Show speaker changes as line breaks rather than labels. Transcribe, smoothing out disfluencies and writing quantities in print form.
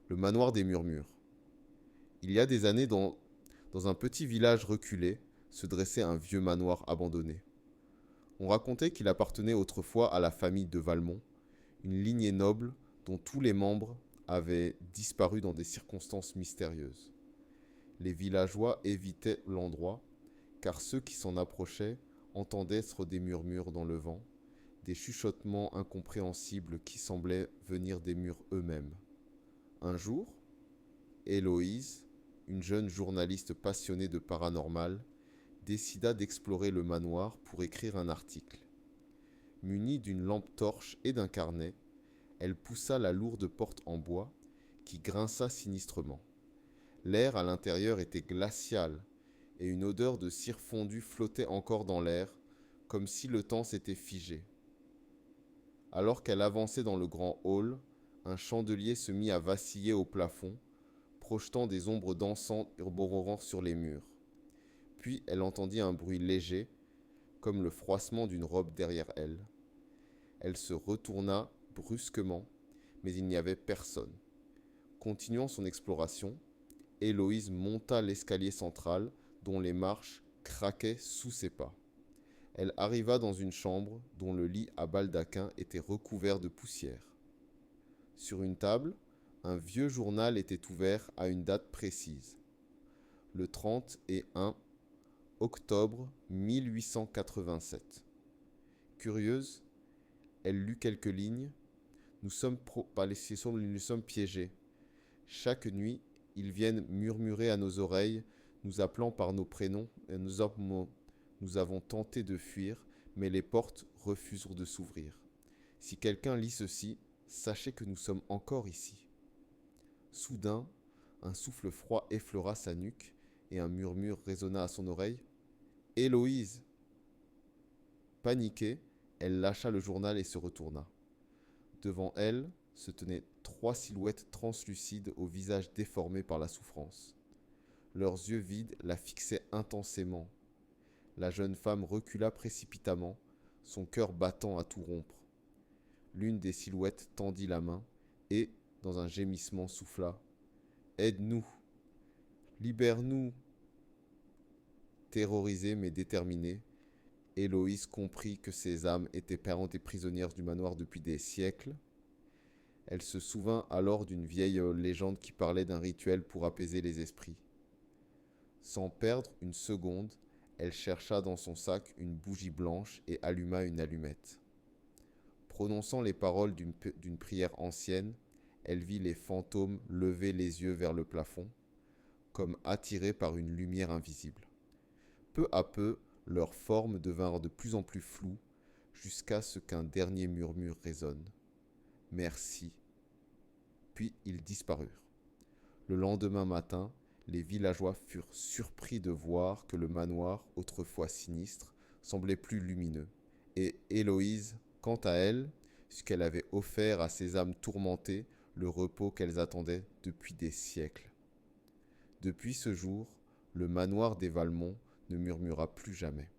Le manoir des murmures. Il y a des années, dans un petit village reculé, se dressait un vieux manoir abandonné. On racontait qu'il appartenait autrefois à la famille de Valmont, une lignée noble dont tous les membres avaient disparu dans des circonstances mystérieuses. Les villageois évitaient l'endroit, car ceux qui s'en approchaient entendaient être des murmures dans le vent, des chuchotements incompréhensibles qui semblaient venir des murs eux-mêmes. Un jour, Héloïse, une jeune journaliste passionnée de paranormal, décida d'explorer le manoir pour écrire un article. Munie d'une lampe torche et d'un carnet, elle poussa la lourde porte en bois qui grinça sinistrement. L'air à l'intérieur était glacial et une odeur de cire fondue flottait encore dans l'air, comme si le temps s'était figé. Alors qu'elle avançait dans le grand hall, un chandelier se mit à vaciller au plafond, projetant des ombres dansantes et bororant sur les murs. Puis elle entendit un bruit léger, comme le froissement d'une robe derrière elle. Elle se retourna brusquement, mais il n'y avait personne. Continuant son exploration, Héloïse monta l'escalier central, dont les marches craquaient sous ses pas. Elle arriva dans une chambre dont le lit à baldaquin était recouvert de poussière. Sur une table, un vieux journal était ouvert à une date précise, le 31 octobre 1887. Curieuse, elle lut quelques lignes. Nous sommes piégés. Chaque nuit, ils viennent murmurer à nos oreilles, nous appelant par nos prénoms, et nous avons tenté de fuir, mais les portes refusent de s'ouvrir. Si quelqu'un lit ceci, sachez que nous sommes encore ici. Soudain, un souffle froid effleura sa nuque, et un murmure résonna à son oreille. « Héloïse !» Paniquée, elle lâcha le journal et se retourna. Devant elle se tenaient 3 silhouettes translucides au visage déformé par la souffrance. Leurs yeux vides la fixaient intensément. La jeune femme recula précipitamment, son cœur battant à tout rompre. L'une des silhouettes tendit la main et, dans un gémissement, souffla. « Aide-nous! Libère-nous !» Terrorisée mais déterminée, Héloïse comprit que ces âmes étaient parentes et prisonnières du manoir depuis des siècles. Elle se souvint alors d'une vieille légende qui parlait d'un rituel pour apaiser les esprits. Sans perdre une seconde, elle chercha dans son sac une bougie blanche et alluma une allumette. Prononçant les paroles d'une prière ancienne, elle vit les fantômes lever les yeux vers le plafond, comme attirés par une lumière invisible. Peu à peu, leurs formes devinrent de plus en plus floues, jusqu'à ce qu'un dernier murmure résonne. « Merci !» Puis ils disparurent. Le lendemain matin, les villageois furent surpris de voir que le manoir, autrefois sinistre, semblait plus lumineux. Et Héloïse, quant à elle, ce qu'elle avait offert à ces âmes tourmentées, le repos qu'elles attendaient depuis des siècles. Depuis ce jour, le manoir des Valmont ne murmura plus jamais.